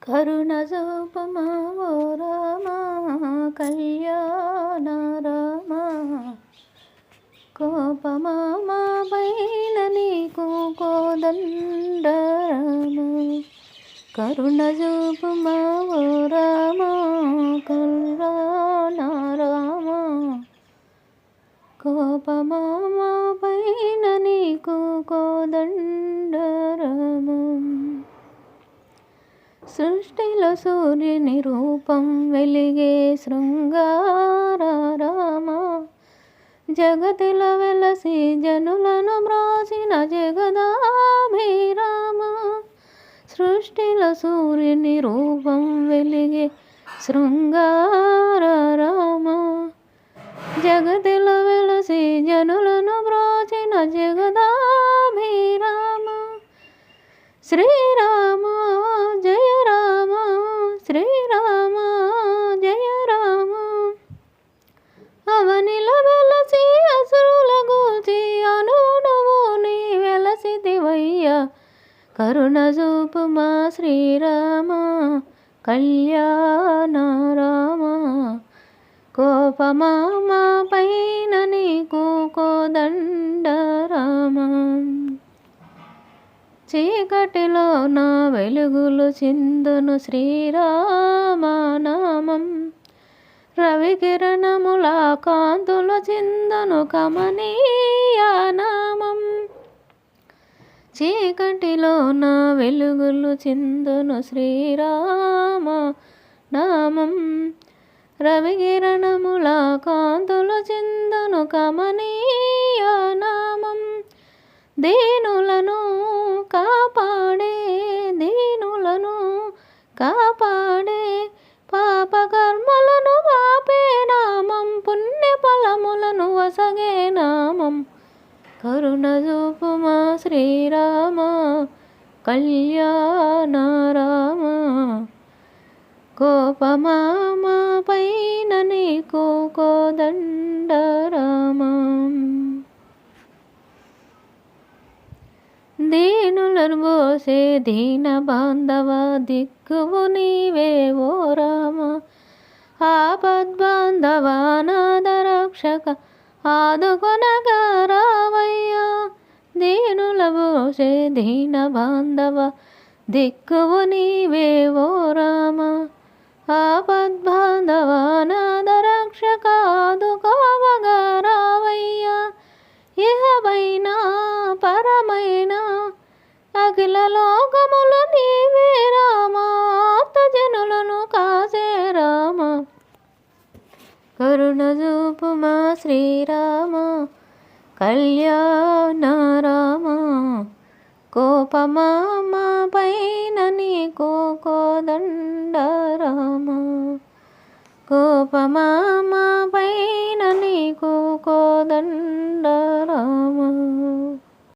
కరుణ చూపుమా ఓ రామా కళ్యాణ రామా, కోపమా మా పైన నీకు కోదండ రామా. కరుణ చూపుమా ఓ రామా కళ్యాణ రామా, కోపమా మా పైన నీకు కోదండ రామా. సృష్టిలో సూర్యుని రూపం వెలిగే శృంగార రామా, జగతిలో వెలసి జనులను మ్రోసిన జగదాభిరామ. సృష్టిలో సూర్యుని రూపం వెలిగే శృంగార రామా, జగతిలో వెలసి జనులను మ్రోచిన జగదాభిరామ. శ్రీరామ జయ రామ, శ్రీరామ జయ రామ. అవనిలో వెలసి అసురుల గూచి అనువనువు నీ వెలసిదివయ్యా. కరుణ చూపుమా శ్రీరామ కళ్యాణ రామ, కోపమా మా పైన నీకు కోదండ రామ. చీకటిలో నా వెలుగులు చిందును శ్రీరామనామం, రవికిరణముల కాంతులు చిందును కమనీయ నామం. చీకటిలో నా వెలుగులు చిందును శ్రీరామ నామం, రవికిరణముల కాంతులు చిందును కమనీయ నామం. దీనులను కాపాడే, దీనులను కాపాడే, పాపకర్మలను వాపే నామం, పుణ్య ఫలములను వసగే నామం. కరుణ చూపుమా శ్రీరామ కళ్యాణ రామ, కోపమా మా పైన నీకు కోదండ రామ. దీనులను బోసే దీన బాంధవ దిక్కువు నీవే ఓ రామ, ఆపద్బాంధవ అనాథ రక్షక ఆదుకొనగా రావయ్యా. దీనుల బోసే దీన బాంధవ దిక్కువు నీవే ఓ రామ, ఆపద్బాంధవ అనాథ రక్షక ఆదుకోవగా రావయ్యా. ఇహమైన పరమైన అఖిల లోకములు నీవే రామా, ఆప్తజనులను కాసే రామ. కరుణ చూపుమా శ్రీరామ కళ్యాణ రామ, కోపమా మా పైన నీకు కోదండ రామ, కోపమా